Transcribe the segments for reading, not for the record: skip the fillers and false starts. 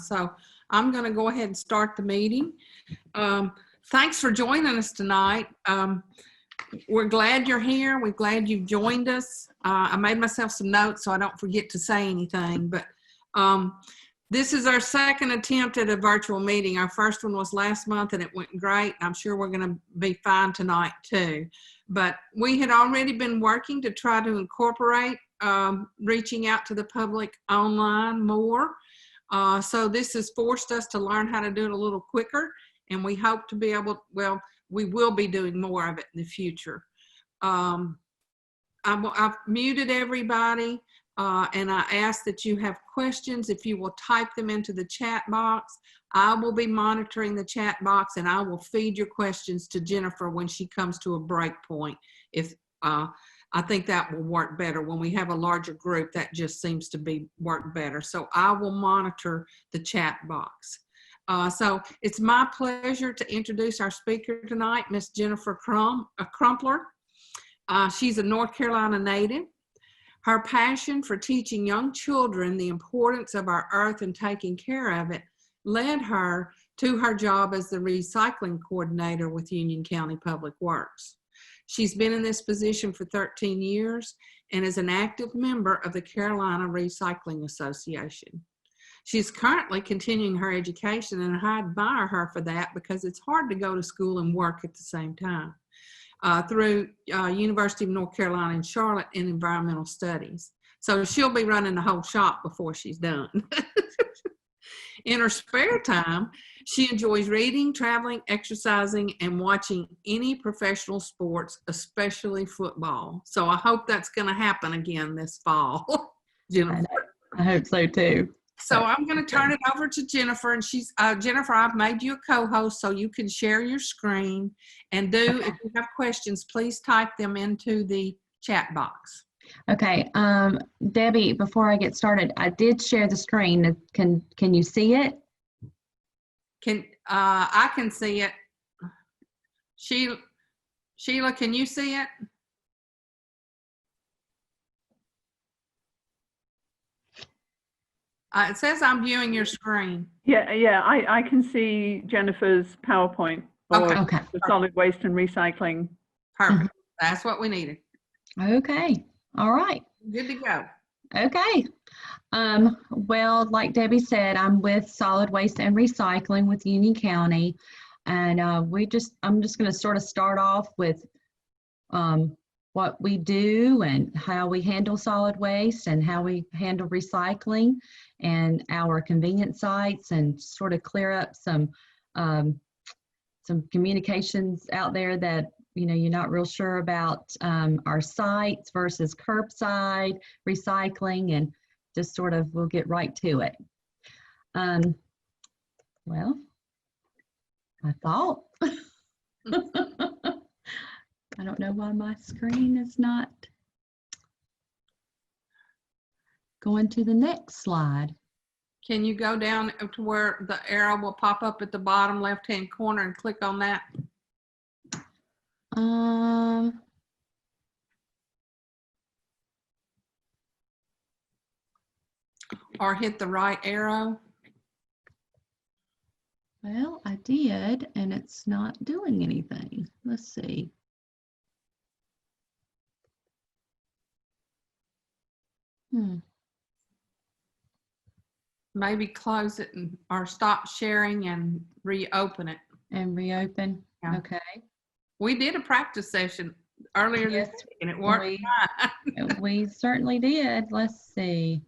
So I'm going to go ahead and start the meeting. Thanks for joining us tonight. We're glad you're here. We're glad you've joined us. I made myself some notes so I don't forget to say anything, but this is our second attempt at a virtual meeting. Our first one was last month and it went great. I'm sure we're going to be fine tonight too. But we had already been working to try to incorporate reaching out to the public online more. So this has forced us to learn how to do it a little quicker, and we hope to be able, well, we will be doing more of it in the future. I've muted everybody, and I ask that you have questions. If you will type them into the chat box, I will be monitoring the chat box, and I will feed your questions to Jennifer when she comes to a break point. If I think that will work better. When we have a larger group, that just seems to work better. So I will monitor the chat box. So it's my pleasure to introduce our speaker tonight, Miss Jennifer Crumpler. She's a North Carolina native. Her passion for teaching young children the importance of our earth and taking care of it led her to her job as the recycling coordinator with Union County Public Works. She's been in this position for 13 years and is an active member of the Carolina Recycling Association. She's currently continuing her education, and I admire her for that because it's hard to go to school and work at the same time. Through University of North Carolina in Charlotte in environmental studies. So she'll be running the whole shop before she's done. In her spare time, she enjoys reading, traveling, exercising, and watching any professional sports, especially football. So I hope that's going to happen again this fall, Jennifer. I hope so too. So I'm going to turn it over to Jennifer, and she's Jennifer, I've made you a co-host so you can share your screen, and if you have questions, please type them into the chat box. Okay, Debbie, before I get started, I did share the screen. Can you see it? I can see it. Sheila, can you see it? It says I'm viewing your screen. Yeah, I can see Jennifer's PowerPoint for the solid waste and recycling. Perfect. That's what we needed. Okay. All right. Good to go. Okay. Well, like Debbie said, I'm with Solid Waste and Recycling with Union County, and I'm just going to sort of start off with what we do and how we handle solid waste and how we handle recycling and our convenience sites, and sort of clear up some communications out there that you're not real sure about our sites versus curbside recycling, and just sort of we'll get right to it. Well, I thought I don't know why my screen is not going to the next slide. Can you go down to where the arrow will pop up at the bottom left-hand corner and click on that? Or hit the right arrow? Well, I did, and it's not doing anything. Let's see. Maybe close it or stop sharing and reopen it. And reopen. Yeah. Okay. We did a practice session earlier this week and it worked fine. We certainly did. Let's see.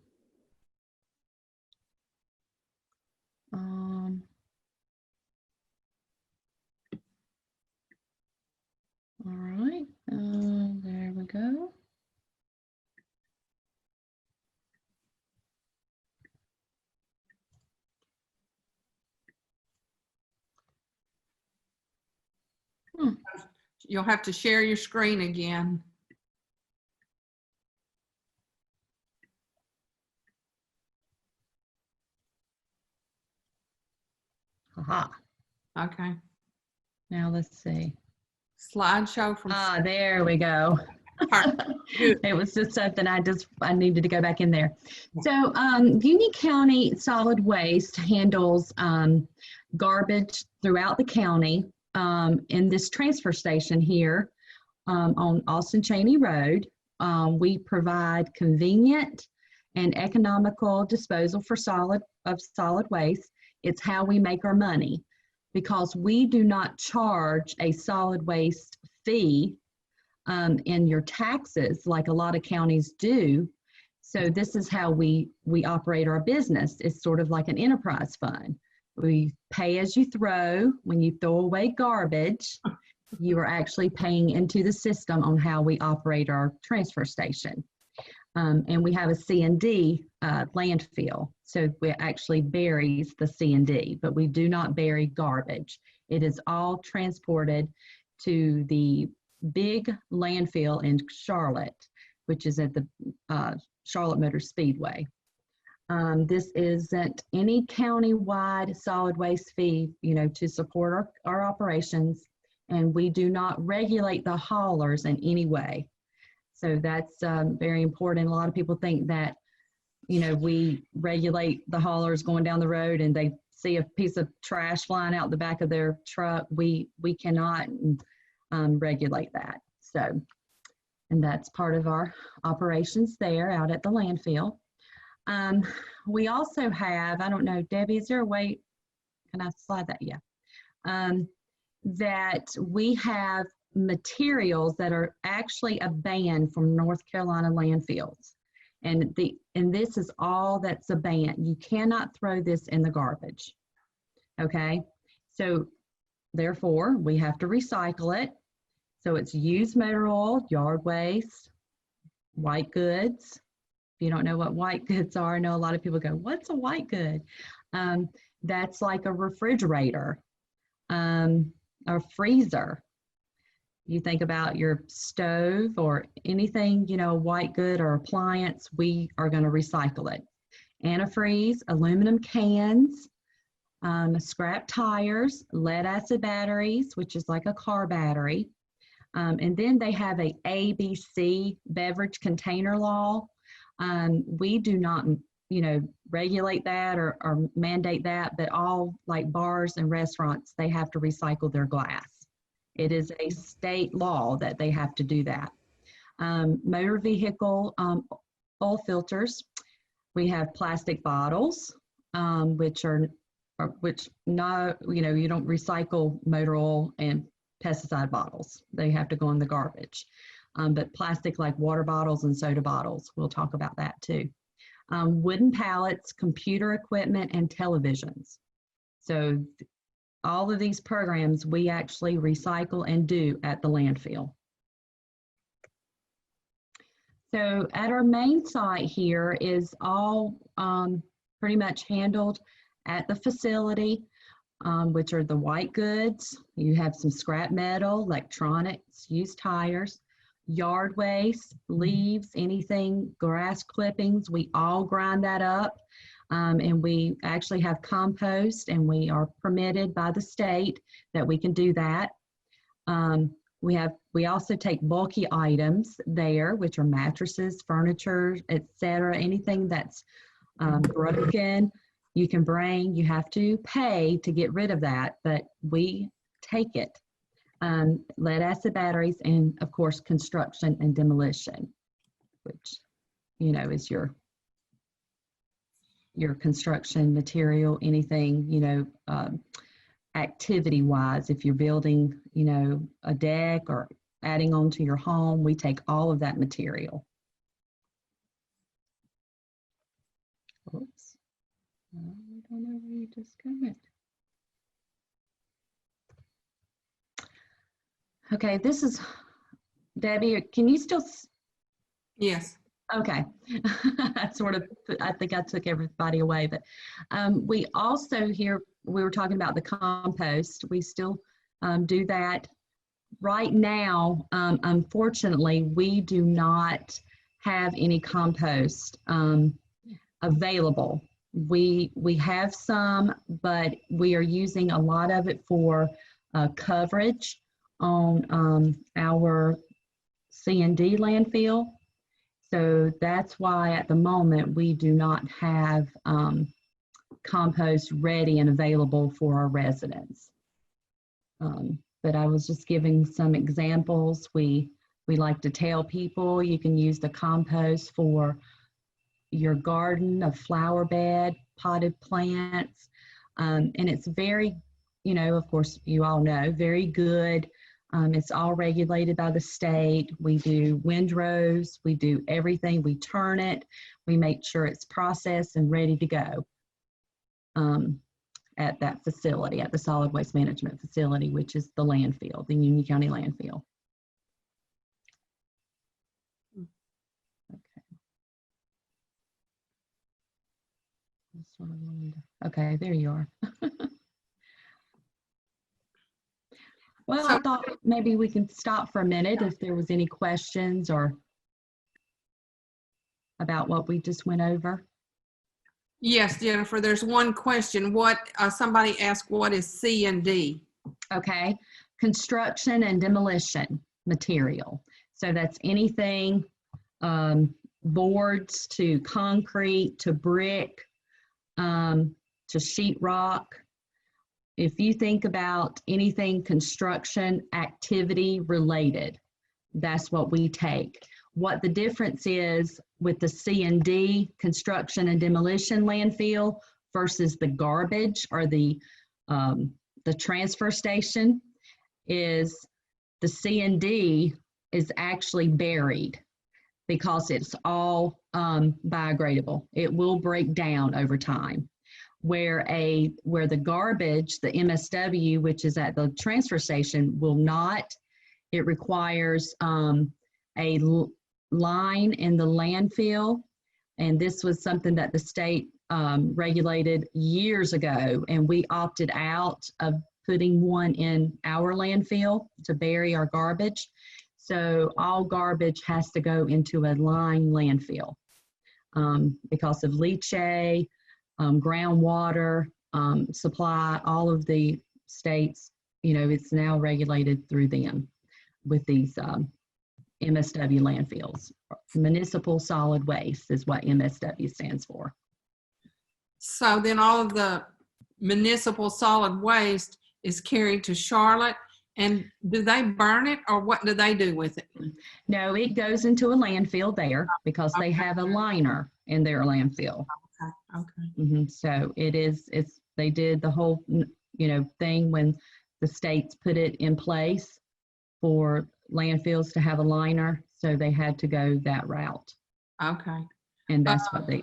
All right. There we go. You'll have to share your screen again. Aha. Okay. Now let's see. Slideshow from. There we go. Good. It was just something I needed to go back in there. So Union County Solid Waste handles garbage throughout the county. In this transfer station here on Austin Cheney Road, we provide convenient and economical disposal for solid waste. It's how we make our money, because we do not charge a solid waste fee in your taxes like a lot of counties do. So this is how we operate our business. It's sort of like an enterprise fund. We pay as you throw. When you throw away garbage, you are actually paying into the system on how we operate our transfer station. And we have a C&D landfill. So it actually buries the C&D, but we do not bury garbage. It is all transported to the big landfill in Charlotte, which is at the Charlotte Motor Speedway. This isn't any county-wide solid waste fee, to support our operations, and we do not regulate the haulers in any way. So that's very important. A lot of people think that, we regulate the haulers going down the road and they see a piece of trash flying out the back of their truck. We cannot regulate that. So, and that's part of our operations there out at the landfill. We also have, I don't know, Debbie, is there a way, can I slide that? Yeah. That we have materials that are actually a ban from North Carolina landfills. And this is all that's a ban. You cannot throw this in the garbage. Okay. So therefore we have to recycle it. So it's used motor oil, yard waste, white goods. If you don't know what white goods are, I know a lot of people go, what's a white good? That's like a refrigerator, a freezer. You think about your stove or anything, white good or appliance, we are going to recycle it. Antifreeze, aluminum cans, scrap tires, lead acid batteries, which is like a car battery. And then they have a ABC beverage container law. We do not, regulate that or mandate that, but all like bars and restaurants, they have to recycle their glass. It is a state law that they have to do that. Motor vehicle oil filters. We have plastic bottles, which not, you don't recycle motor oil and pesticide bottles. They have to go in the garbage. But plastic like water bottles and soda bottles, we'll talk about that too. Wooden pallets, computer equipment, and televisions. So all of these programs we actually recycle and do at the landfill. So at our main site here is all pretty much handled at the facility, which are the white goods. You have some scrap metal, electronics, used tires, yard waste, leaves, anything, grass clippings, we all grind that up. And we actually have compost, and we are permitted by the state that we can do that. We also take bulky items there, which are mattresses, furniture, etc. Anything that's broken, you can bring. You have to pay to get rid of that, but we take it. Lead acid batteries, and of course, construction and demolition, which, is your construction material, anything, activity wise. If you're building, a deck or adding on to your home, we take all of that material. Oops. I don't know where you just went. Okay, this is, Debbie, can you still? Yes. Okay, I think I took everybody away, but we also here, we were talking about the compost. We still do that. Right now, unfortunately, we do not have any compost available. We have some, but we are using a lot of it for coverage on our C&D landfill. So that's why at the moment we do not have compost ready and available for our residents. But I was just giving some examples. We like to tell people you can use the compost for your garden, a flower bed, potted plants. And it's very, you know, of course, you all know, very good. It's all regulated by the state. We do windrows, we do everything. We turn it, we make sure it's processed and ready to go at that facility, at the solid waste management facility, which is the landfill, the Union County landfill. Okay, there you are. Well, I thought maybe we can stop for a minute if there was any questions or about what we just went over. Yes, Jennifer, there's one question. Somebody asked, what is C&D? Okay, construction and demolition material. So that's anything, boards to concrete, to brick, to sheetrock. If you think about anything construction activity related, that's what we take. What the difference is with the C&D, construction and demolition landfill, versus the garbage or the transfer station, is the C&D is actually buried because it's all biodegradable. It will break down over time. Where the garbage, the MSW, which is at the transfer station, will not. It requires a line in the landfill, and this was something that the state regulated years ago, and we opted out of putting one in our landfill to bury our garbage. So all garbage has to go into a line landfill because of leachate, groundwater supply. All of the states, you know, it's now regulated through them with these MSW landfills. Municipal solid waste is what MSW stands for. So then all of the municipal solid waste is carried to Charlotte, and do they burn it, or what do they do with it? No, it goes into a landfill there because they have a liner in their landfill. Okay. So they did the whole, you know, thing when the states put it in place for landfills to have a liner, so they had to go that route. Okay. And that's what they.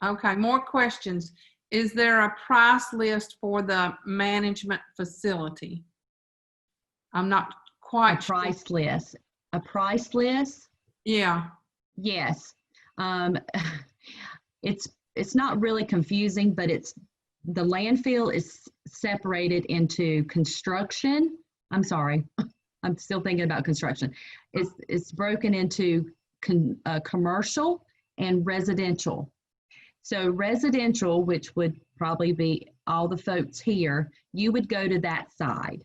Okay, more questions. Is there a price list for the management facility? I'm not quite sure. A price list? Yeah. Yes. It's not really confusing, but the landfill is separated into construction. I'm sorry, I'm still thinking about construction. It's broken into commercial and residential. So residential, which would probably be all the folks here, you would go to that side.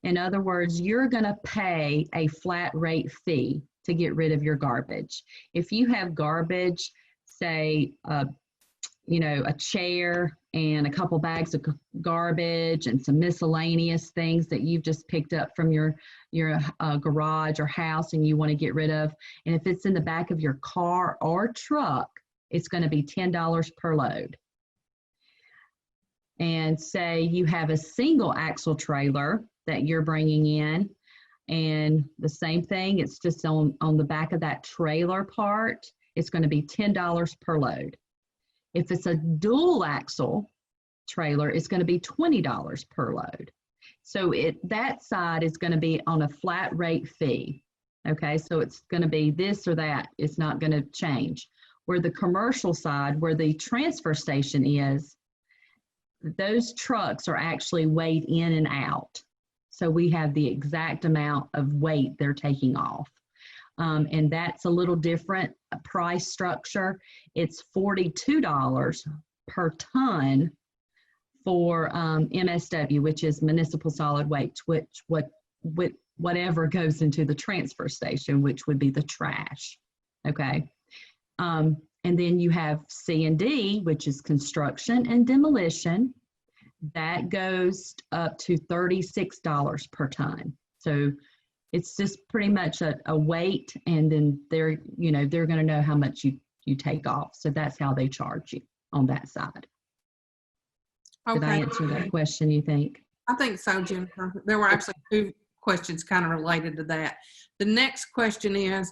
In other words, you're going to pay a flat rate fee to get rid of your garbage. If you have garbage, say, you know, a chair and a couple bags of garbage and some miscellaneous things that you've just picked up from your garage or house and you want to get rid of, and if it's in the back of your car or truck, it's going to be $10 per load. And say you have a single axle trailer that you're bringing in, and the same thing, it's just on the back of that trailer part, it's going to be $10 per load. If it's a dual axle trailer, it's going to be $20 per load. So that side is going to be on a flat rate fee. Okay, so it's going to be this or that. It's not going to change. Where the commercial side, where the transfer station is, those trucks are actually weighed in and out. So we have the exact amount of weight they're taking off. And that's a little different price structure. It's $42 per ton for MSW, which is municipal solid waste, which whatever goes into the transfer station, which would be the trash. Okay. And then you have C and D, which is construction and demolition. That goes up to $36 per ton. So it's just pretty much a weight, and then they're going to know how much you take off. So that's how they charge you on that side. Okay. Did I answer that question, you think? I think so, Jennifer. There were actually two questions kind of related to that. The next question is,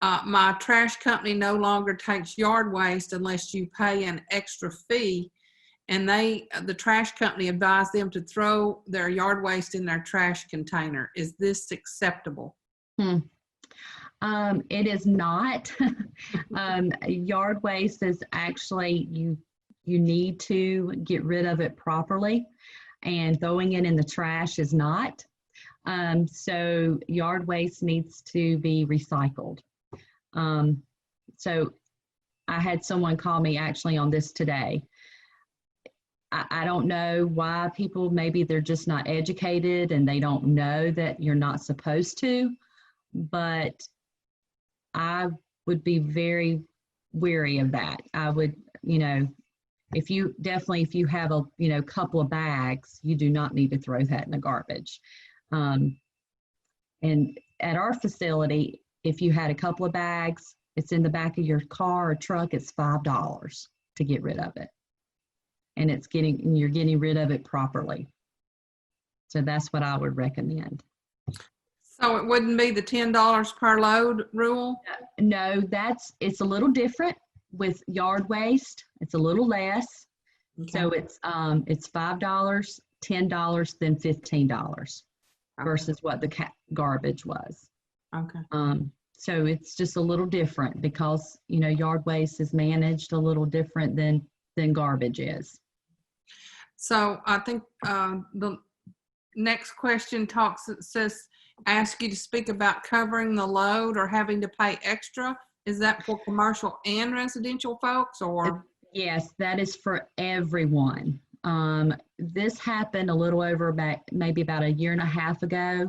my trash company no longer takes yard waste unless you pay an extra fee, and the trash company advised them to throw their yard waste in their trash container. Is this acceptable? It is not. Yard waste is actually, you need to get rid of it properly, and throwing it in the trash is not. So yard waste needs to be recycled. So I had someone call me actually on this today. I don't know why people, maybe they're just not educated and they don't know that you're not supposed to, but I would be very wary of that. I would, if you have a, couple of bags, you do not need to throw that in the garbage. And at our facility, if you had a couple of bags, it's in the back of your car or truck, it's $5 to get rid of it. And you're getting rid of it properly. So that's what I would recommend. So it wouldn't be the $10 per load rule? No, it's a little different with yard waste. It's a little less. Okay. So it's $5, $10, then $15 versus what the garbage was. Okay. So it's just a little different because, yard waste is managed a little different than garbage is. So I think the next question ask you to speak about covering the load or having to pay extra. Is that for commercial and residential folks, or? Yes, that is for everyone. This happened a little over maybe about a year and a half ago,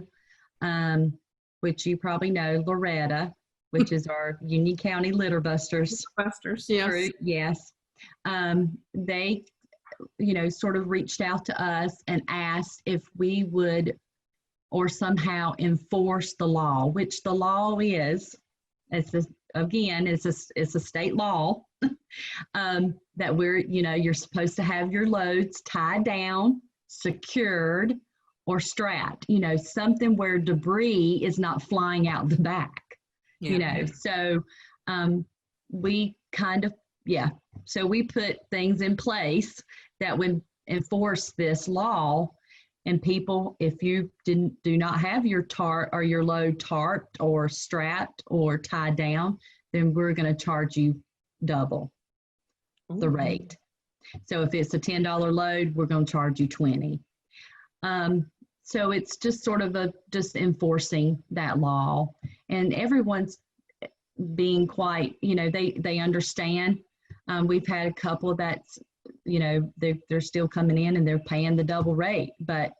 which you probably know, Loretta, which is our Union County Litter Busters. Busters, yes. Group, yes. They, sort of reached out to us and asked if we would or somehow enforce the law, which the law is, it's a state law that you're supposed to have your loads tied down, secured, or strapped, something where debris is not flying out the back, So we kind of, so we put things in place that would enforce this law. And people, if you do not have your tart or your load tarped or strapped or tied down, then we're going to charge you double the rate. So if it's a $10 load, we're going to charge you $20. So it's just sort of just enforcing that law, and everyone's being quite, they understand. We've had a couple that's, they're still coming in and they're paying the double rate, but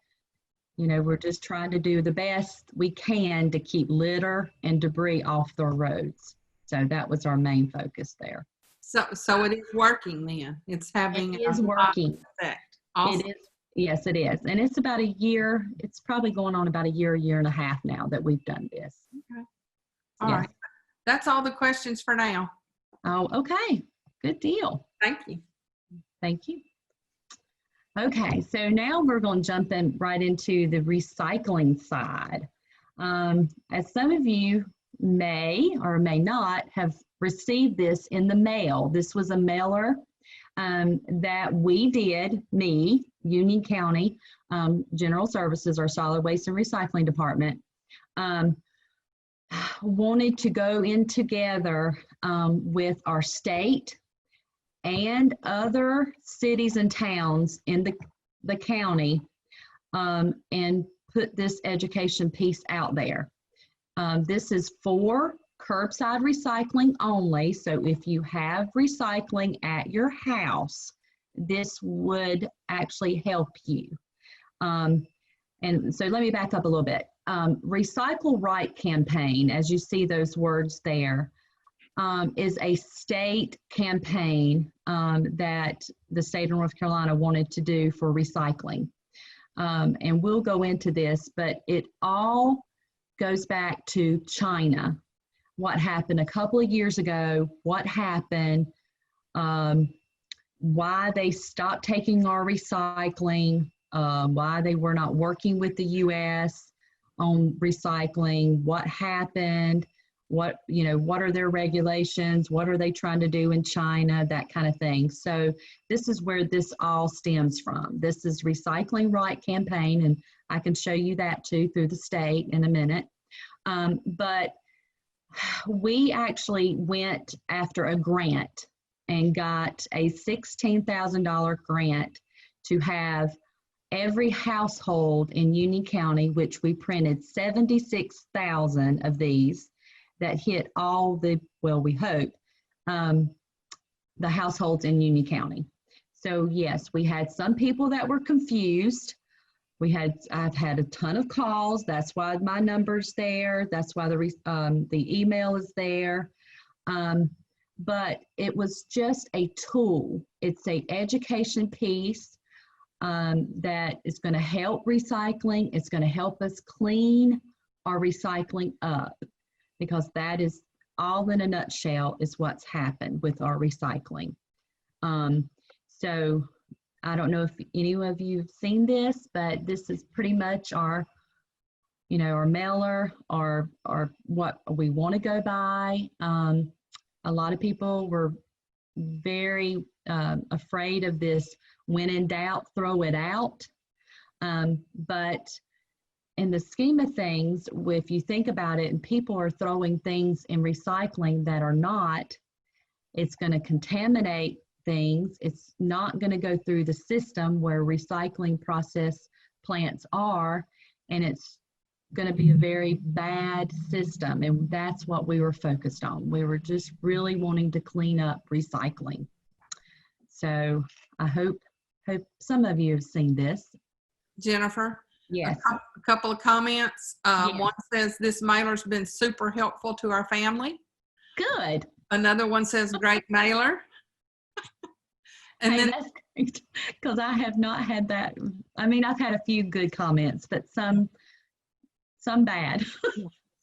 we're just trying to do the best we can to keep litter and debris off the roads. So that was our main focus there. So it is working then. It's having it is working. Effect. Awesome. It is. Yes, it is. And it's about a year. It's probably going on about a year and a half now that we've done this. Okay. All right. That's all the questions for now. Oh, okay. Good deal. Thank you. Thank you. Okay, so now we're going to jump in right into the recycling side. As some of you may or may not have received this in the mail. This was a mailer that we did, Union County General Services, our Solid Waste and Recycling Department, wanted to go in together with our state and other cities and towns in the county and put this education piece out there. This is for curbside recycling only. So if you have recycling at your house, this would actually help you. And so let me back up a little bit. Recycle Right campaign, as you see those words there, is a state campaign that the state of North Carolina wanted to do for recycling. And we'll go into this, but it all goes back to China. What happened a couple of years ago, what happened, why they stopped taking our recycling, why they were not working with the U.S. on recycling, what happened, what are their regulations, what are they trying to do in China, that kind of thing. So this is where this all stems from. This is Recycling Right campaign, and I can show you that too through the state in a minute. But we actually went after a grant and got a $16,000 grant to have every household in Union County, which we printed 76,000 of these, that hit all the, well, we hope, the households in Union County. So yes, we had some people that were confused. I've had a ton of calls. That's why my number's there. That's why the email is there. But it was just a tool. It's a education piece that is going to help recycling. It's going to help us clean our recycling up, because that is all in a nutshell is what's happened with our recycling. So I don't know if any of you have seen this, but this is pretty much our, our mailer, or what we want to go by. A lot of people were very afraid of this, when in doubt, throw it out. But in the scheme of things, if you think about it, and people are throwing things in recycling that are not, it's going to contaminate things. It's not going to go through the system where recycling process plants are, and it's going to be a very bad system. And that's what we were focused on. We were just really wanting to clean up recycling. So I hope some of you have seen this. Jennifer? Yes. A couple of comments. Yes. One says, this mailer's been super helpful to our family. Good. Another one says, great mailer. And then that's great, because I have not had that. I mean, I've had a few good comments, but some bad.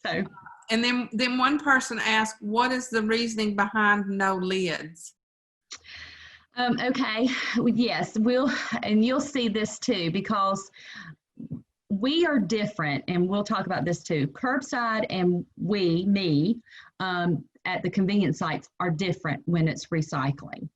So. And then one person asked, what is the reasoning behind no lids? Okay, yes, and you'll see this too, because we are different, and we'll talk about this too. Curbside and me, at the convenience sites are different when it's recycling.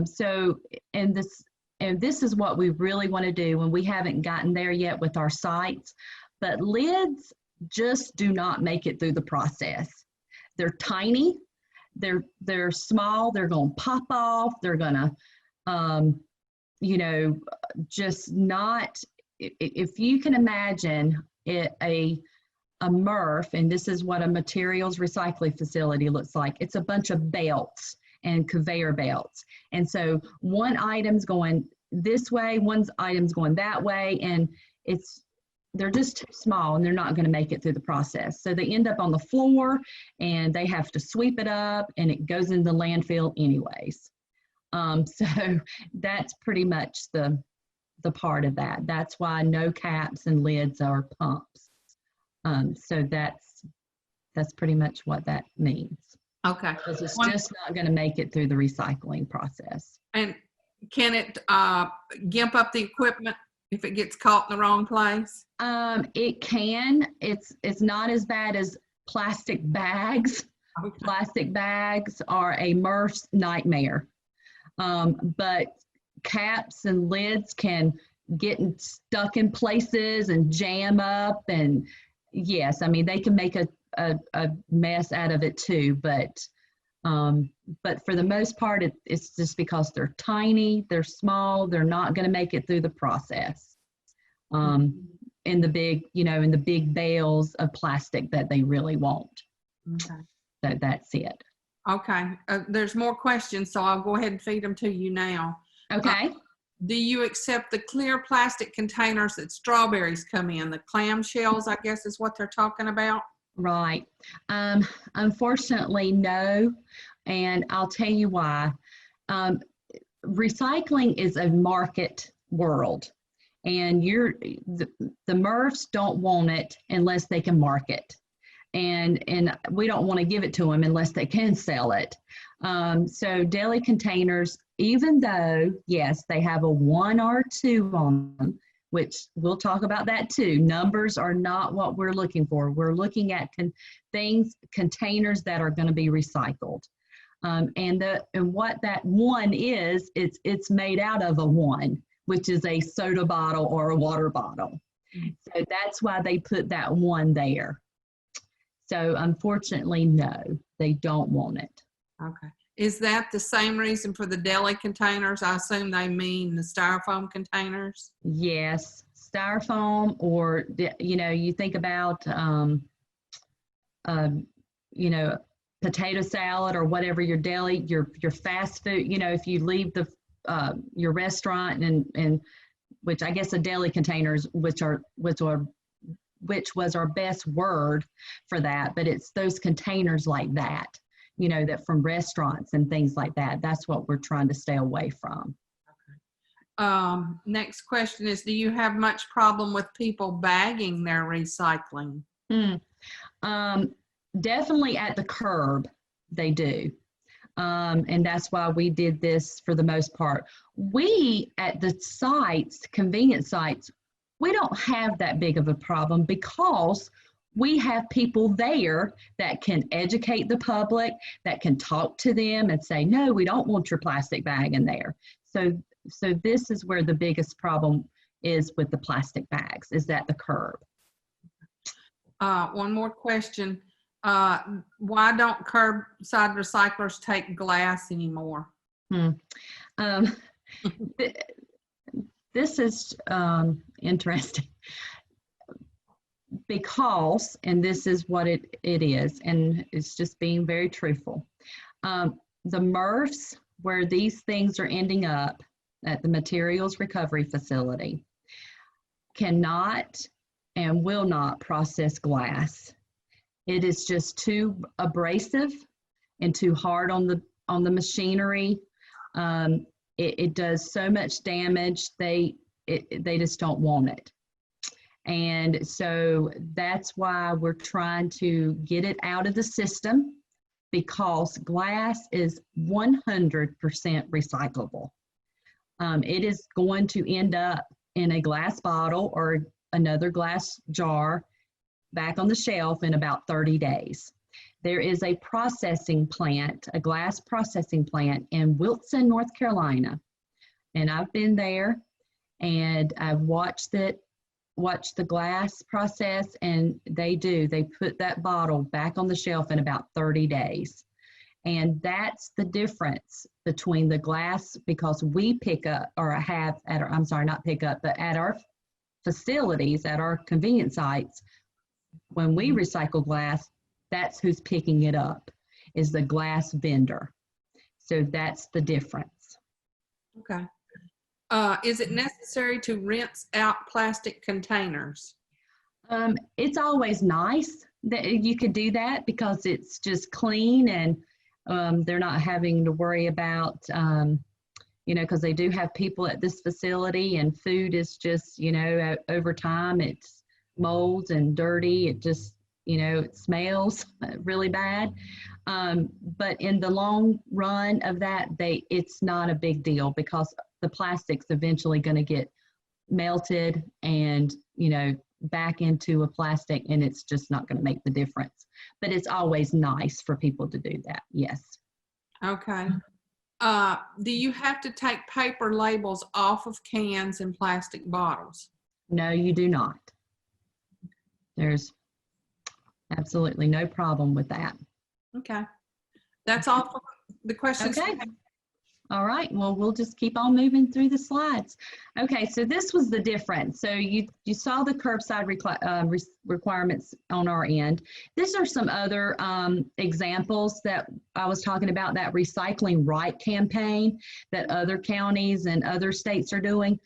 So, and this is what we really want to do, when we haven't gotten there yet with our sites, but lids just do not make it through the process. They're tiny. They're small, they're going to pop off, they're going to, just not, if you can imagine it, a MRF, and this is what a materials recycling facility looks like. It's a bunch of belts and conveyor belts. And so one item's going this way, one item's going that way, and they're just too small, and they're not going to make it through the process. So they end up on the floor, and they have to sweep it up, and it goes in the landfill anyways. So that's pretty much the part of that. That's why no caps and lids are pumps. So that's pretty much what that means. Okay. Because it's just not going to make it through the recycling process. And can it gimp up the equipment if it gets caught in the wrong place? It can. It's not as bad as plastic bags. Okay. Plastic bags are a MRF's nightmare. But caps and lids can get stuck in places and jam up, and yes, I mean, they can make a mess out of it too, but for the most part, it's just because they're tiny, they're small, they're not going to make it through the process. In the big bales of plastic that they really won't. Okay. So that's it. Okay. There's more questions, so I'll go ahead and feed them to you now. Okay. do you accept the clear plastic containers that strawberries come in? The clam shells, I guess, is what they're talking about. Right. Unfortunately, no. And I'll tell you why. Recycling is a market world, and the MRFs don't want it unless they can market. And we don't want to give it to them unless they can sell it. So deli containers, even though, yes, they have a 1 or 2 on them, which we'll talk about that too. Numbers are not what we're looking for. We're looking at containers that are going to be recycled. And what that 1 is, it's made out of a 1, which is a soda bottle or a water bottle. So that's why they put that 1 there. So unfortunately, no, they don't want it. Okay. Is that the same reason for the deli containers? I assume they mean the styrofoam containers? Yes, styrofoam, or, you think about, potato salad or whatever your deli, your fast food, if you leave your restaurant and which I guess a deli containers, which was our best word for that, but it's those containers like that, that from restaurants and things like that. That's what we're trying to stay away from. Okay. Next question is, do you have much problem with people bagging their recycling? Definitely at the curb, they do. And that's why we did this for the most part. We, at the sites, convenience sites, we don't have that big of a problem because we have people there that can educate the public, that can talk to them and say, no, we don't want your plastic bag in there. So this is where the biggest problem is with the plastic bags, is at the curb. One more question. Why don't curbside recyclers take glass anymore? This is interesting because, and this is what it is, and it's just being very truthful. The MRFs, where these things are ending up at the materials recovery facility, cannot and will not process glass. It is just too abrasive and too hard on the machinery. It does so much damage. They just don't want it. And so that's why we're trying to get it out of the system, because glass is 100% recyclable. It is going to end up in a glass bottle or another glass jar back on the shelf in about 30 days. There is a processing plant, a glass processing plant in Wilson, North Carolina. And I've been there and I've watched the glass process, and they put that bottle back on the shelf in about 30 days. And that's the difference between the glass, because we pick up, or have at our, I'm sorry, not pick up, but at our facilities, at our convenience sites, when we recycle glass, that's who's picking it up, is the glass vendor. So that's the difference. Okay. Is it necessary to rinse out plastic containers? It's always nice that you could do that, because it's just clean, and they're not having to worry about, because they do have people at this facility, and food is just, over time it's molds and dirty. It just, it smells really bad. But in the long run of that, it's not a big deal, because the plastic's eventually going to get melted and, back into a plastic, and it's just not going to make the difference. But it's always nice for people to do that. Yes. Okay. Do you have to take paper labels off of cans and plastic bottles? No, you do not. There's absolutely no problem with that. Okay. That's all for the questions. Okay. All right, well, we'll just keep on moving through the slides. Okay, so this was the difference. So you saw the curbside requirements on our end. These are some other examples that I was talking about, that Recycling Right campaign that other counties and other states are doing.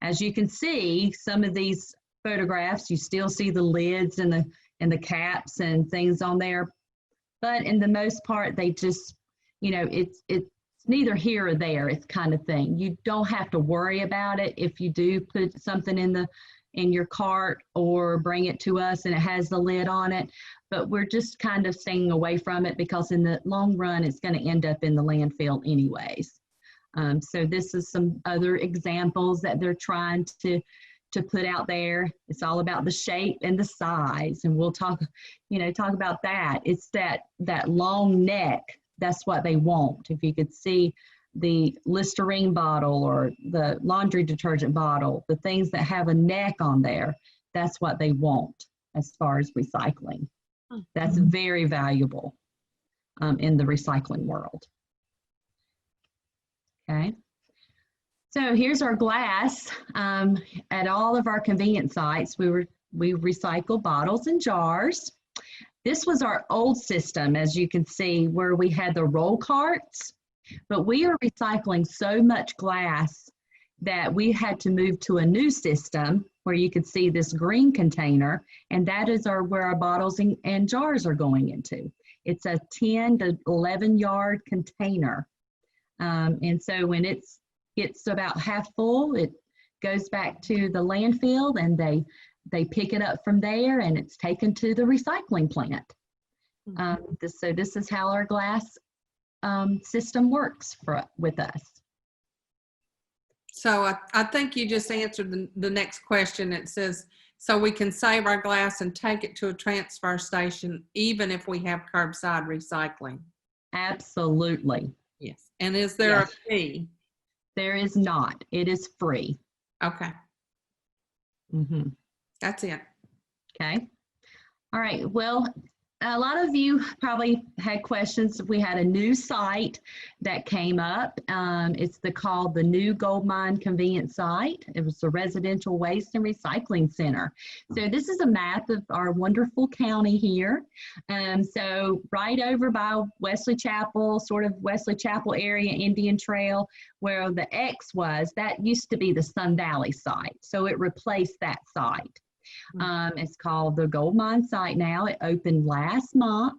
As you can see, some of these photographs, you still see the lids and the caps and things on there. But in the most part, they just, you know, it's neither here or there, it's kind of thing. You don't have to worry about it if you do put something in your cart or bring it to us and it has the lid on it, but we're just kind of staying away from it because in the long run, it's going to end up in the landfill anyways. So this is some other examples that they're trying to put out there. It's all about the shape and the size, and we'll talk about that. It's that long neck. That's what they want. If you could see the Listerine bottle or the laundry detergent bottle, the things that have a neck on there, that's what they want as far as recycling. That's very valuable in the recycling world. Okay. So here's our glass. At all of our convenience sites, we recycle bottles and jars. This was our old system, as you can see, where we had the roll carts, but we are recycling so much glass that we had to move to a new system where you could see this green container, and that is where our bottles and jars are going into. It's a 10 to 11 yard container. And so when it gets about half full, it goes back to the landfill, and they pick it up from there, and it's taken to the recycling plant. So this is how our glass system works with us. So I think you just answered the next question. It says, so we can save our glass and take it to a transfer station even if we have curbside recycling. Absolutely. Yes. And is there a fee? There is not. It is free. Okay. That's it. Okay. All right. Well, a lot of you probably had questions. We had a new site that came up. It's called the New Gold Mine Convenience Site. It was the Residential Waste and Recycling Center. So this is a map of our wonderful county here. So right over by Wesley Chapel, sort of Wesley Chapel area, Indian Trail, where the X was, that used to be the Sun Valley site. So it replaced that site. It's called the Gold Mine site now. It opened last month,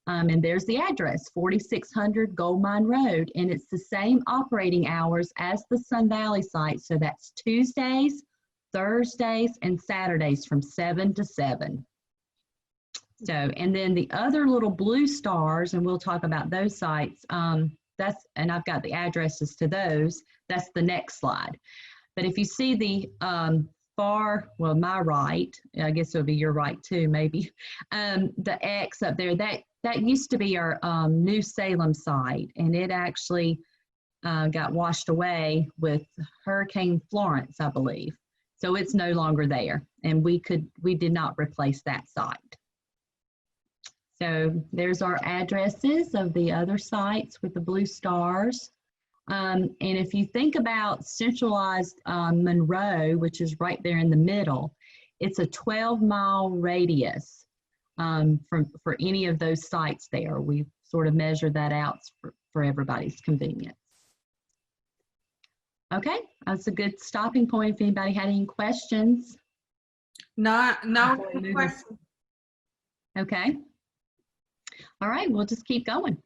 and there's the address, 4600 Gold Mine Road, and it's the same operating hours as the Sun Valley site. So that's Tuesdays, Thursdays, and Saturdays from 7 to 7. So, and then the other little blue stars, and we'll talk about those sites, and I've got the addresses to those. That's the next slide. But if you see the my right, I guess it'll be your right too, maybe, the X up there, that used to be our New Salem site, and it actually got washed away with Hurricane Florence, I believe. So it's no longer there, and we did not replace that site. So there's our addresses of the other sites with the blue stars. And if you think about centralized Monroe, which is right there in the middle, it's a 12-mile radius for any of those sites there. We've sort of measured that out for everybody's convenience. Okay, that's a good stopping point if anybody had any questions. No questions. Okay. All right, we'll just keep going.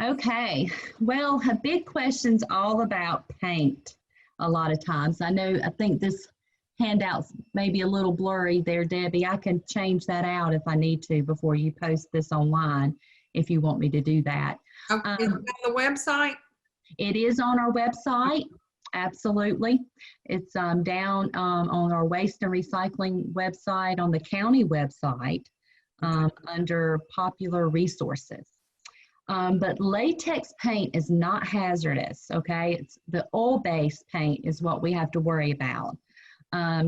Okay, well, a big question's all about paint a lot of times. I think this handout's maybe a little blurry there, Debbie. I can change that out if I need to before you post this online, if you want me to do that. Okay, is it on the website? It is on our website, absolutely. It's down on our waste and recycling website, on the county website, under popular resources. But latex paint is not hazardous, okay? It's the oil-based paint is what we have to worry about.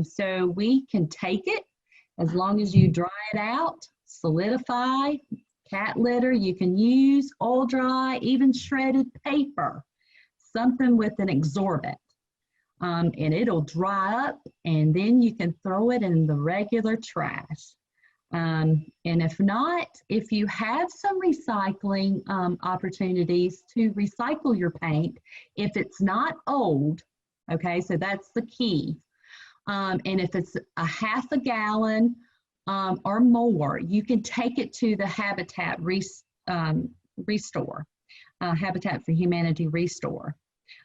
So we can take it as long as you dry it out, solidify, cat litter you can use, oil dry, even shredded paper, something with an absorbent. And it'll dry up, and then you can throw it in the regular trash. And if not, if you have some recycling opportunities to recycle your paint, if it's not old, okay, so that's the key. And if it's a half a gallon or more, you can take it to the Habitat Restore, Habitat for Humanity Restore.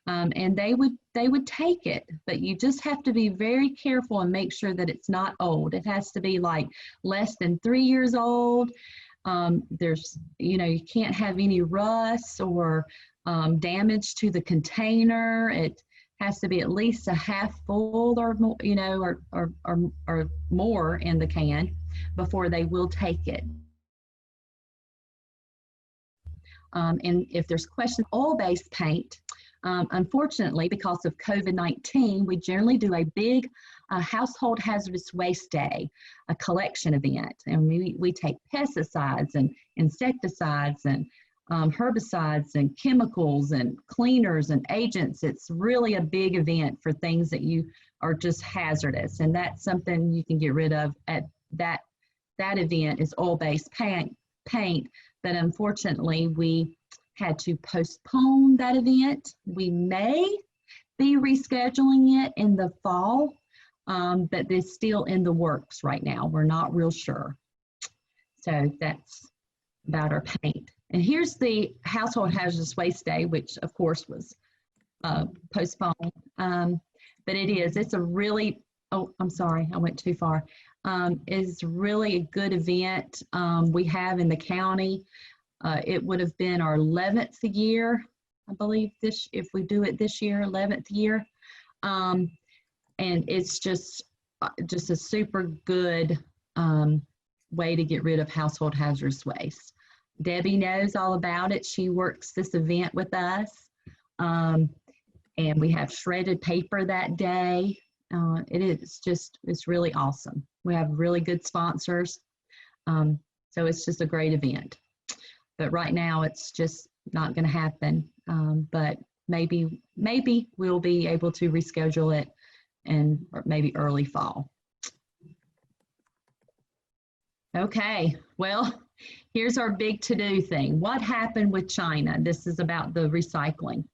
And they would take it, but you just have to be very careful and make sure that it's not old. It has to be like less than 3 years old. There's, you can't have any rust or damage to the container. It has to be at least a half full or more, or more in the can before they will take it. And if there's questions, oil-based paint, unfortunately, because of COVID-19, we generally do a big household hazardous waste day, a collection event. And we take pesticides and insecticides and herbicides and chemicals and cleaners and agents. It's really a big event for things that you are just hazardous. And that's something you can get rid of at that event is oil-based paint. But unfortunately, we had to postpone that event. We may be rescheduling it in the fall, but it's still in the works right now. We're not real sure. So that's about our paint. And here's the Household Hazardous Waste Day, which of course was postponed. But it's a really, oh, I'm sorry, I went too far. It's really a good event we have in the county. It would have been our 11th year, I believe, if we do it this year, 11th year. And it's just a super good way to get rid of household hazardous waste. Debbie knows all about it. She works this event with us. And we have shredded paper that day. It's really awesome. We have really good sponsors. So it's just a great event. But right now it's just not going to happen. But maybe we'll be able to reschedule it in maybe early fall. Okay, well, here's our big to-do thing. What happened with China? This is about the recycling.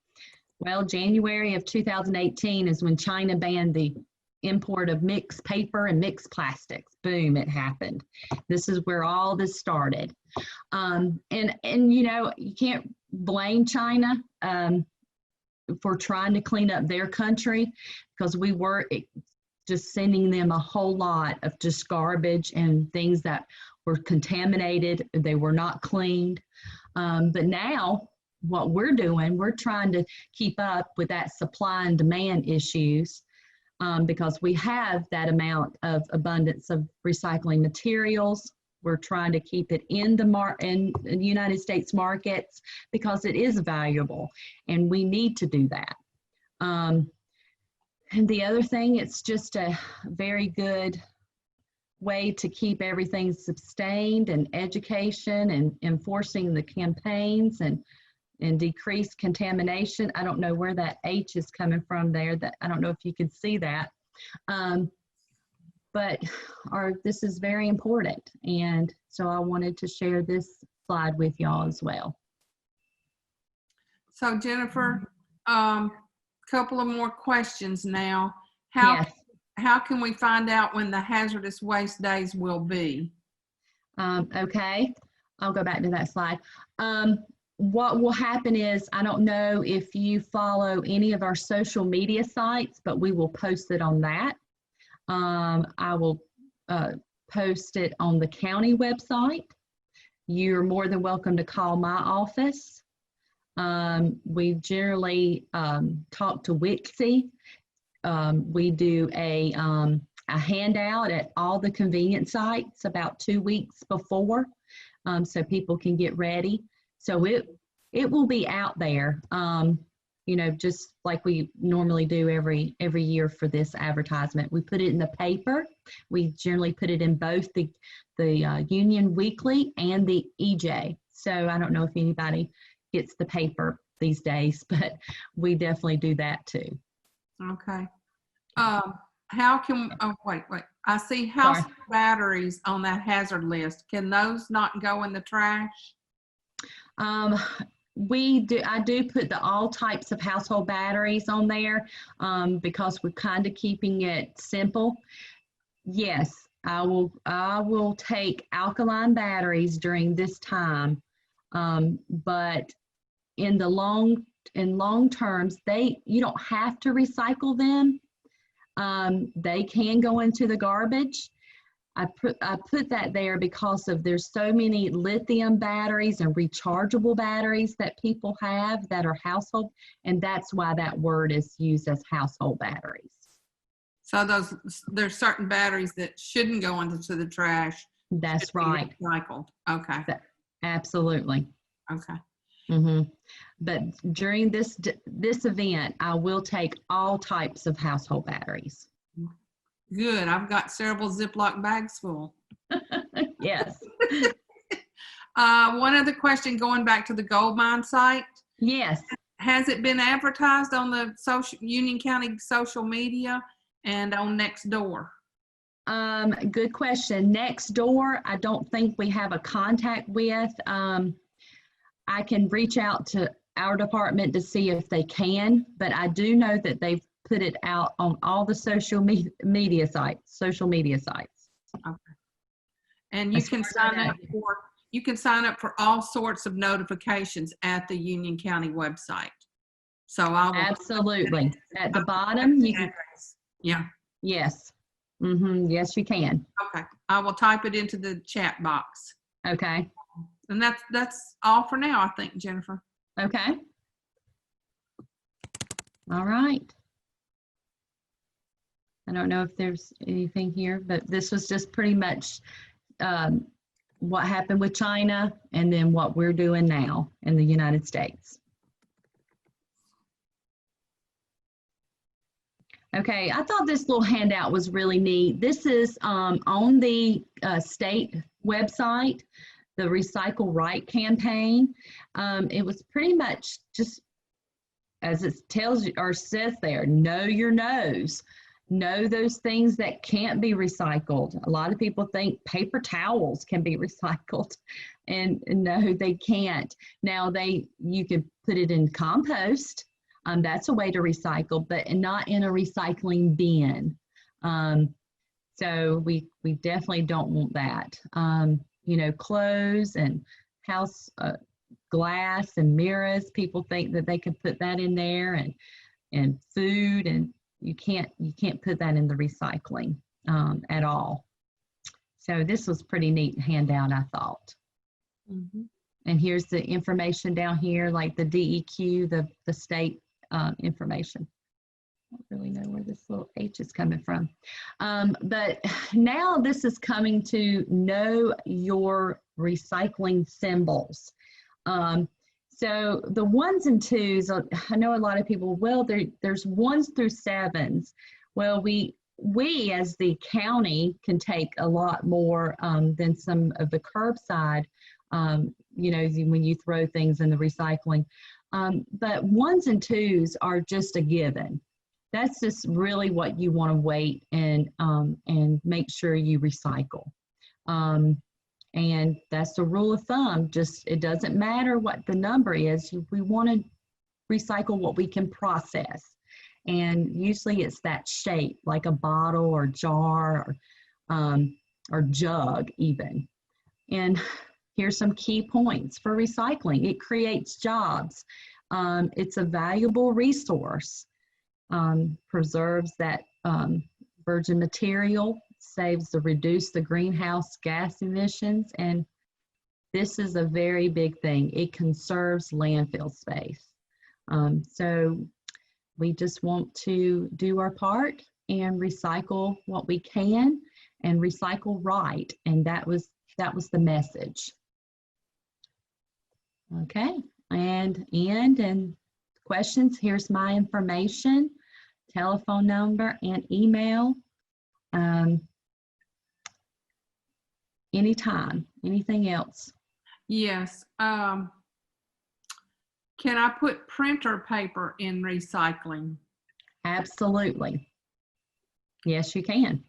Well, January of 2018 is when China banned the import of mixed paper and mixed plastics. Boom, it happened. This is where all this started. And you can't blame China for trying to clean up their country, because we were just sending them a whole lot of just garbage and things that were contaminated. They were not cleaned. But now what we're doing, we're trying to keep up with that supply and demand issues. Because we have that amount of abundance of recycling materials. We're trying to keep it in the United States markets because it is valuable, and we need to do that. And the other thing, it's just a very good way to keep everything sustained, and education and enforcing the campaigns and decrease contamination. I don't know where that H is coming from there. I don't know if you can see that. But this is very important. And so I wanted to share this slide with y'all as well. So Jennifer, couple of more questions now. Yes. How can we find out when the hazardous waste days will be? Okay, I'll go back to that slide. What will happen is, I don't know if you follow any of our social media sites, but we will post it on that. I will post it on the county website. You're more than welcome to call my office. We generally talk to Wixie. We do a handout at all the convenience sites about 2 weeks before, so people can get ready. So it will be out there, just like we normally do every year for this advertisement. We put it in the paper. We generally put it in both the Union Weekly and the EJ. So I don't know if anybody gets the paper these days, but we definitely do that too. Okay. How can, oh, wait. I see household batteries on that hazard list. Can those not go in the trash? I do put all types of household batteries on there because we're kind of keeping it simple. Yes, I will take alkaline batteries during this time, but in long terms, you don't have to recycle them. They can go into the garbage. I put that there because there's so many lithium batteries and rechargeable batteries that people have that are household, and that's why that word is used as household batteries. So there's certain batteries that shouldn't go into the trash. That's right. Recycled. Okay. Absolutely. Okay. Mm-hmm. But during this event, I will take all types of household batteries. Good. I've got several Ziploc bags full. Yes. One other question, going back to the gold mine site. Yes. Has it been advertised on the Union County social media and on Nextdoor? Good question. Nextdoor, I don't think we have a contact with. I can reach out to our department to see if they can, but I do know that they've put it out on all the social media sites. Okay. And you can sign up for all sorts of notifications at the Union County website. So absolutely at the bottom you can. Yeah. Yes. Mm-hmm. Yes, you can. Okay. I will type it into the chat box. Okay. And that's all for now, I think, Jennifer. Okay. All right. I don't know if there's anything here, but this was just pretty much what happened with China and then what we're doing now in the United States. Okay, I thought this little handout was really neat. This is on the state website, the Recycle Right campaign. It was pretty much just, as it tells you or says there, know your no's. Know those things that can't be recycled. A lot of people think paper towels can be recycled, and no, they can't. Now you can put it in compost. That's a way to recycle, but not in a recycling bin. So we definitely don't want that. You know, clothes and house glass and mirrors, people think that they can put that in there, and food, and you can't put that in the recycling at all. So this was pretty neat handout, I thought. Mm-hmm. And here's the information down here, like the DEQ, the state information. I don't really know where this little H is coming from. But now this is coming to know your recycling symbols. So the 1s and 2s, I know a lot of people, well, there's 1s through 7s. Well, we as the county can take a lot more than some of the curbside, you know, when you throw things in the recycling. But 1s and 2s are just a given. That's just really what you want to wait and make sure you recycle. And that's the rule of thumb. Just, it doesn't matter what the number is. We want to recycle what we can process. And usually it's that shape, like a bottle or jar or jug even. And here's some key points for recycling. It creates jobs. It's a valuable resource. Preserves that virgin material, reduce the greenhouse gas emissions, and this is a very big thing. It conserves landfill space. So we just want to do our part and recycle what we can and recycle right, and that was the message. Okay, and questions, here's my information, telephone number and email. anytime. Anything else? Yes. Can I put printer paper in recycling? Absolutely. Yes, you can.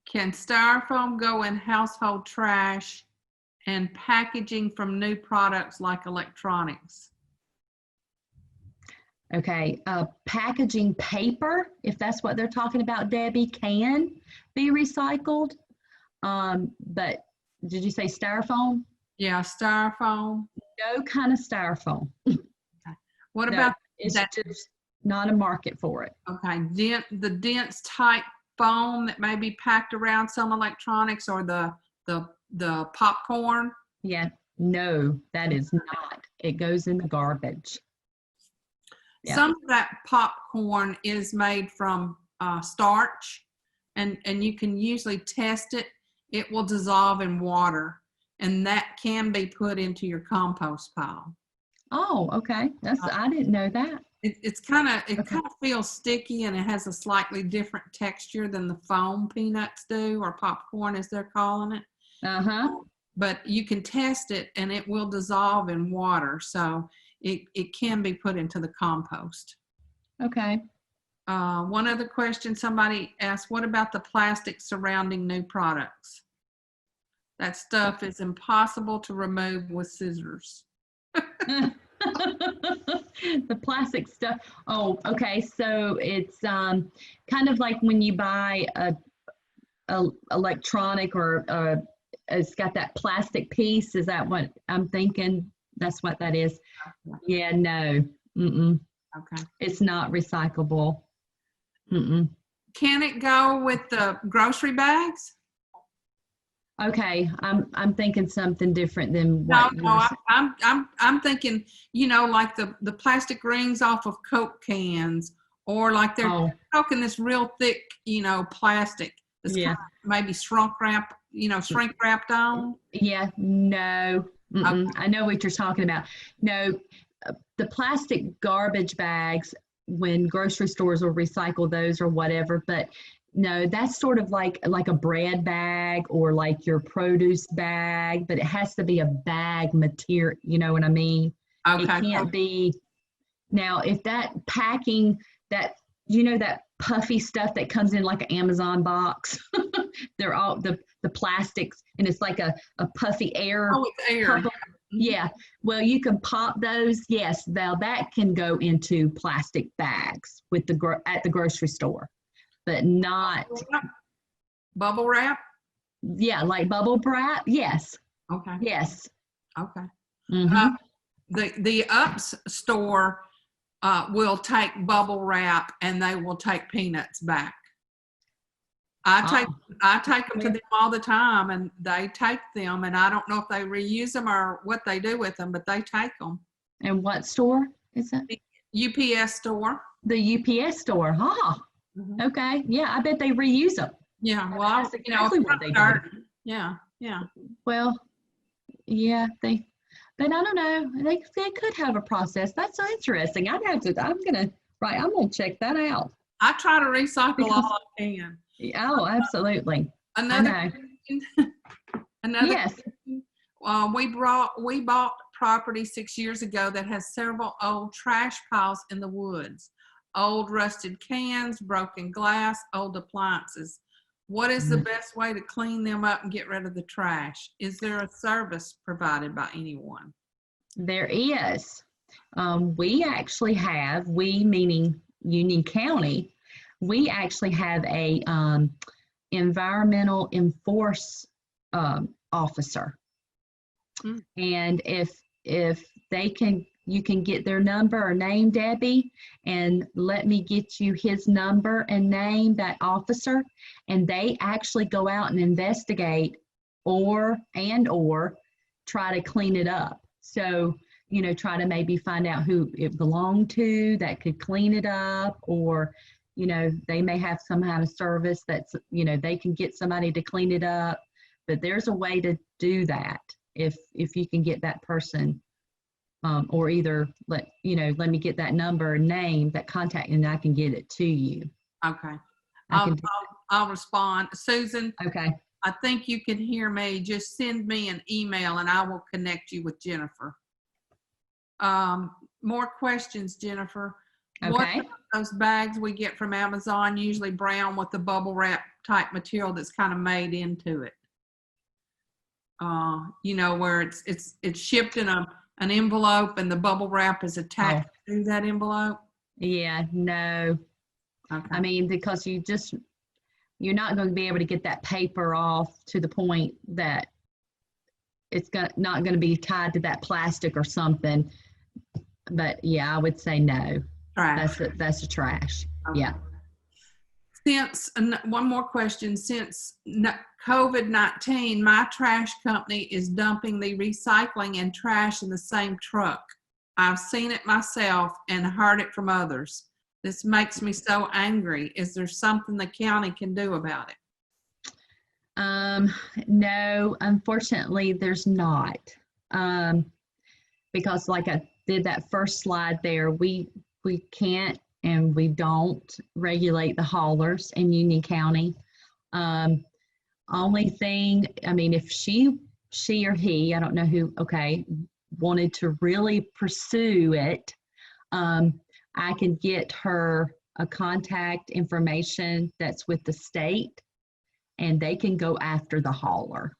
Can styrofoam go in household trash and packaging from new products like electronics? Okay, packaging paper, if that's what they're talking about, Debbie, can be recycled. But did you say styrofoam? Yeah, styrofoam. No kind of styrofoam. What No, about it's that? just not a market for it. Okay, the dense type foam that may be packed around some electronics, or the popcorn? Yeah, no, that is not. It goes in the garbage. Yeah. Some of that popcorn is made from starch, and you can usually test it. It will dissolve in water, and that can be put into your compost pile. Oh, okay. I didn't know that. It kind of feels sticky, and it has a slightly different texture than the foam peanuts do, or popcorn as they're calling it. Uh-huh. But you can test it, and it will dissolve in water, so it can be put into the compost. Okay. One other question somebody asked, what about the plastic surrounding new products? That stuff is impossible to remove with scissors. The plastic stuff. Oh, okay. So it's kind of like when you buy a electronic, or it's got that plastic piece. Is that what I'm thinking? That's what that is. Yeah, no. Mm-mm. Okay. It's not recyclable. Mm-mm. Can it go with the grocery bags? Okay, I'm thinking something different than what No, I'm thinking, like the plastic rings off of Coke cans, or like they're talking this real thick, plastic that's kind of maybe shrink wrapped on. Yeah, no. Okay. I know what you're talking about. No, the plastic garbage bags, when grocery stores will recycle those or whatever, but no, that's sort of like a bread bag, or like your produce bag, but it has to be a bag material, you know what I mean? Okay. It can't be. Now, if that packing, that puffy stuff that comes in like an Amazon box, they're all the plastics, and it's like a puffy air. Oh, it's air. Yeah. Well, you can pop those. Yes. Now that can go into plastic bags at the grocery store, but not bubble wrap. Yeah, like bubble wrap. Yes. Okay. Yes. Okay. Mm-hmm. The Ups store will take bubble wrap, and they will take peanuts back. I take them to them all the time, and they take them, and I don't know if they reuse them or what they do with them, but they take them. And what store is that? The UPS store. The UPS store, huh? Mm-hmm. Okay, yeah, I bet they reuse them. Yeah, well, that's exactly what they do. Yeah. Well, yeah, but I don't know. They could have a process. That's so interesting. I'm gonna check that out. I try to recycle all I can. Oh, absolutely. Another yes. We bought property 6 years ago that has several old trash piles in the woods. Old rusted cans, broken glass, old appliances. What is the best way to clean them up and get rid of the trash? Is there a service provided by anyone? There is. We actually have, meaning Union County, we actually have a environmental enforce officer. And if you can get their number or name, Debbie, and let me get you his number and name, that officer, and they actually go out and investigate or try to clean it up. So, try to maybe find out who it belonged to that could clean it up, or, they may have some kind of service that's, they can get somebody to clean it up, but there's a way to do that if you can get that person. Or either let me get that number and name, that contact, and I can get it to you. Okay. I'll respond. Susan. Okay. I think you can hear me. Just send me an email and I will connect you with Jennifer. More questions, Jennifer. What Okay. are those bags we get from Amazon, usually brown with the bubble wrap type material that's kind of made into it? You know, where it's shipped in an envelope and the bubble wrap is attached to that envelope? Yeah, no. Okay. I mean, because you're not going to be able to get that paper off to the point that it's not going to be tied to that plastic or something. But yeah, I would say no. Trash. That's a trash. Okay. Yeah. One more question. Since COVID-19, my trash company is dumping the recycling and trash in the same truck. I've seen it myself and heard it from others. This makes me so angry. Is there something the county can do about it? No, unfortunately, there's not. Because like I did that first slide there, we can't and we don't regulate the haulers in Union County. Only thing, I mean, if she or he, I don't know who, okay, wanted to really pursue it, I can get her a contact information that's with the state and they can go after the hauler.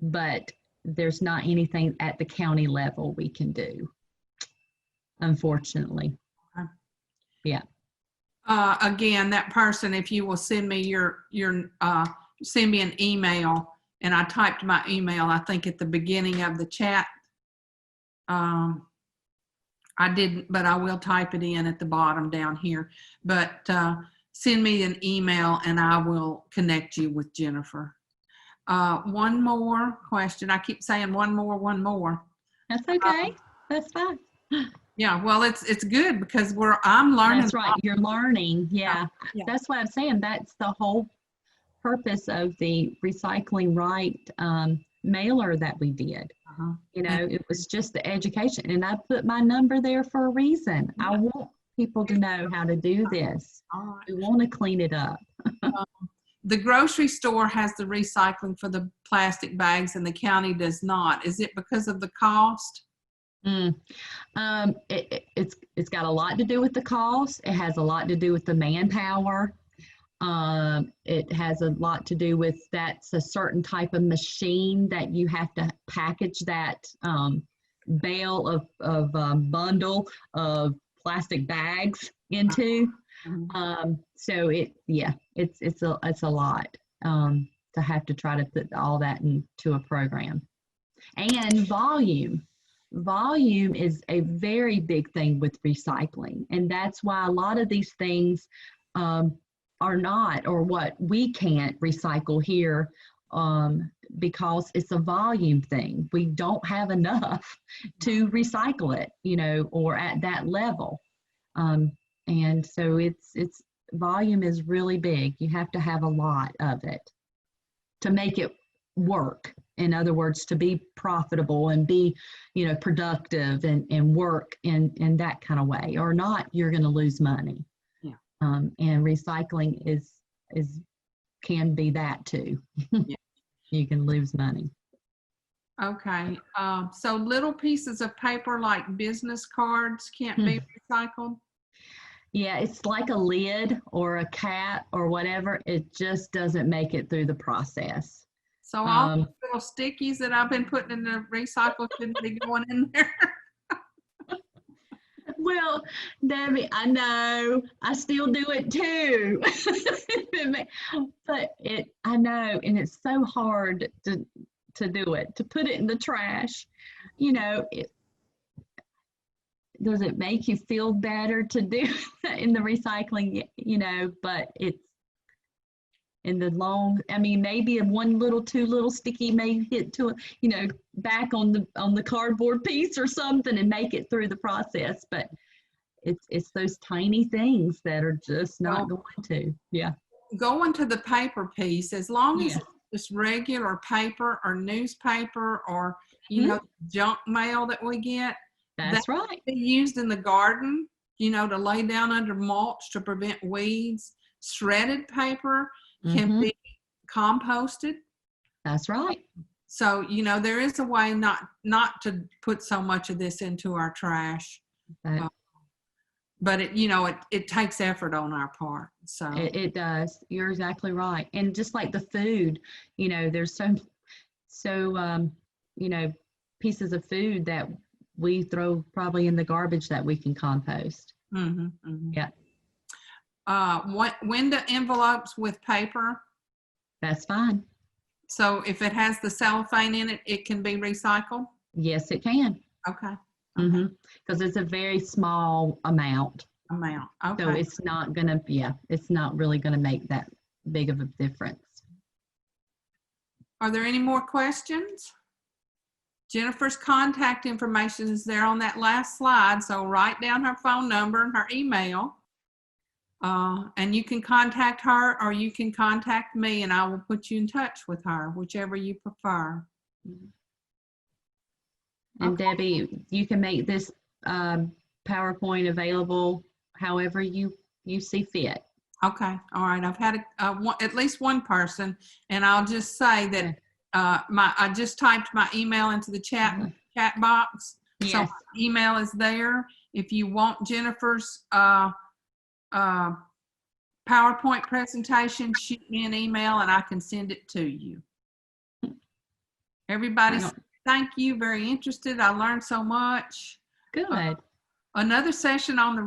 But there's not anything at the county level we can do, unfortunately. Yeah. Again, that person, if you will send me send me an email, and I typed my email, I think at the beginning of the chat. I didn't, but I will type it in at the bottom down here. But send me an email and I will connect you with Jennifer. One more question. I keep saying one more. That's okay. That's fine. Yeah, well, it's good because I'm learning. That's right. You're learning. Yeah. Yeah. That's what I'm saying. That's the whole purpose of the Recycling Right mailer that we did. You know, it was just the education, and I put my number there for a reason. I want people to know how to do this. We want to clean it up. The grocery store has the recycling for the plastic bags and the county does not. Is it because of the cost? It's got a lot to do with the cost. It has a lot to do with the manpower. It has a lot to do with that's a certain type of machine that you have to package that bale of bundle of plastic bags into. So it's a lot to have to try to put all that into a program. And volume is a very big thing with recycling, and that's why a lot of these things are not, or what we can't recycle here, because it's a volume thing. We don't have enough to recycle it, you know, or at that level. And so it's volume is really big. You have to have a lot of it to make it work. In other words, to be profitable and be, you know, productive and work in that kind of way, or not, you're going to lose money. Yeah. And recycling can be that too. Yeah. You can lose money. Okay. So little pieces of paper like business cards can't be recycled? Yeah, it's like a lid or a cap or whatever. It just doesn't make it through the process. So all the little stickies that I've been putting in the recycle shouldn't be going in there. Well, Debbie, I know I still do it too. But I know, and it's so hard to do it, to put it in the trash. You know, does it make you feel better to do in the recycling? You know, but it's in the long, I mean, maybe two little sticky may hit to, you know, back on the cardboard piece or something and make it through the process. But it's those tiny things that are just not going to. Yeah. Going to the paper piece, as long as it's just regular paper or newspaper or, you know, junk mail that we get. That's right. Be used in the garden, you know, to lay down under mulch to prevent weeds. Shredded paper can be composted. That's right. So, you know, there is a way not to put so much of this into our trash. But it, you know, it takes effort on our part. So It does. You're exactly right. And just like the food, you know, there's so you know, pieces of food that we throw probably in the garbage that we can compost. Yeah, window envelopes with paper. that's fine. So if it has the cellophane in it, it can be recycled? Yes, it can. Okay. Because it's a very small amount. Okay. So it's not gonna, it's not really gonna make that big of a difference. Are there any more questions? Jennifer's contact information is there on that last slide. So write down her phone number and her email. And you can contact her or you can contact me and I will put you in touch with her, whichever you prefer. And Debbie, you can make this PowerPoint available however you see fit. Okay. All right. I've had at least one person, and I'll just say that I just typed my email into the chat box. Yes. So my email is there. If you want Jennifer's PowerPoint presentation, shoot me an email and I can send it to you. Everybody, thank you. Very interested. I learned so much. Good. Another session on the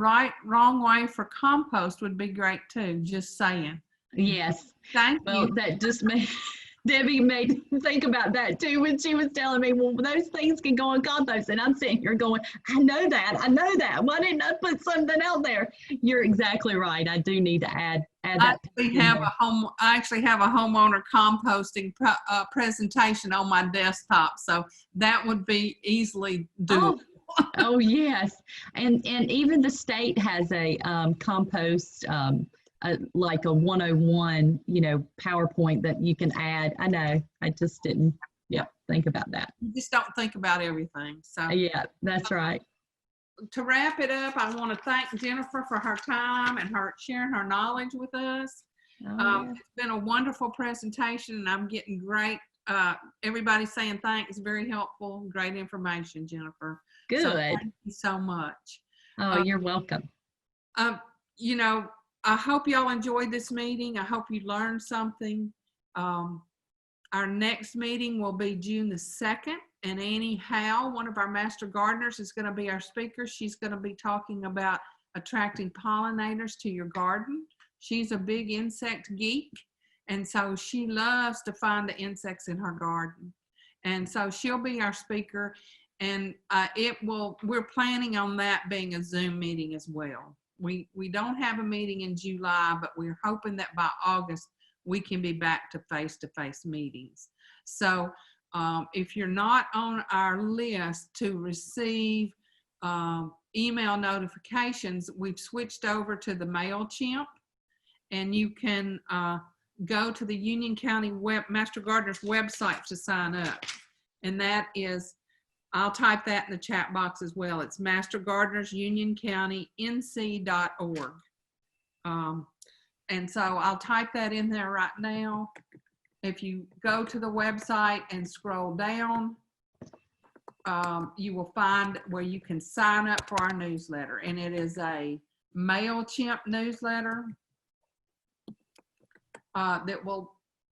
wrong way for compost would be great too. Just saying. Yes. Thank you. Well, that just made Debbie made me think about that too when she was telling me, well, those things can go on compost, and I'm sitting here going, I know that. Why didn't I put something out there? You're exactly right. I do need to add that. I actually have a homeowner composting presentation on my desktop, so that would be easily doable. Oh yes, and even the state has a compost like a 101, you know, PowerPoint that you can add. I know, I just didn't think about that. You just don't think about everything. So yeah, that's right. To wrap it up, I want to thank Jennifer for her time and her sharing her knowledge with us. It's been a wonderful presentation, and I'm getting great. Everybody's saying thanks. Very helpful. Great information, Jennifer. Good. So thank you so much. Oh, you're welcome. You know, I hope y'all enjoyed this meeting. I hope you learned something. Our next meeting will be June the 2nd, and Annie Howe, one of our master gardeners, is going to be our speaker. She's going to be talking about attracting pollinators to your garden. She's a big insect geek, and so she loves to find the insects in her garden. And so she'll be our speaker, and we're planning on that being a Zoom meeting as well. We don't have a meeting in July, but we're hoping that by August we can be back to face-to-face meetings. So if you're not on our list to receive email notifications, we've switched over to the MailChimp, and you can go to the Union County Master Gardeners website to sign up. And that is, I'll type that in the chat box as well. It's Master Gardeners Union County NC.org. And so I'll type that in there right now. If you go to the website and scroll down, you will find where you can sign up for our newsletter. And it is a MailChimp newsletter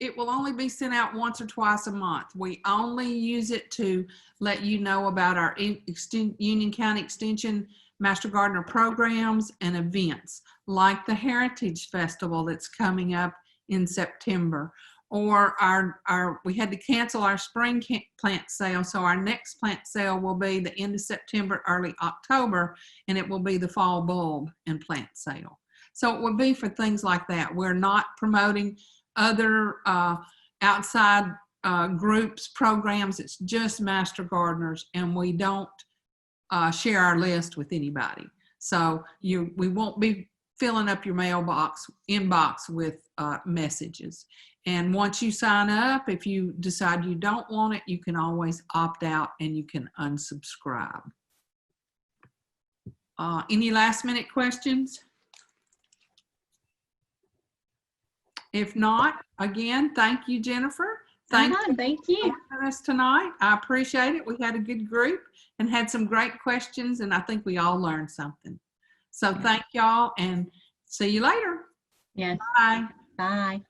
it will only be sent out once or twice a month. We only use it to let you know about our Union County Extension Master Gardener programs and events, like the Heritage Festival that's coming up in September, or we had to cancel our spring plant sale, so our next plant sale will be the end of September, early October, and it will be the fall bulb and plant sale. So it will be for things like that. We're not promoting other outside groups, programs. It's just Master Gardeners, and we don't share our list with anybody. So we won't be filling up your inbox with messages. And once you sign up, if you decide you don't want it, you can always opt out and you can unsubscribe. Any last minute questions? If not, again, thank you, Jennifer. Thank you Thank you. for joining us tonight. I appreciate it. We had a good group and had some great questions, and I think we all learned something. So thank y'all, and see you later. Yes. Bye. Bye.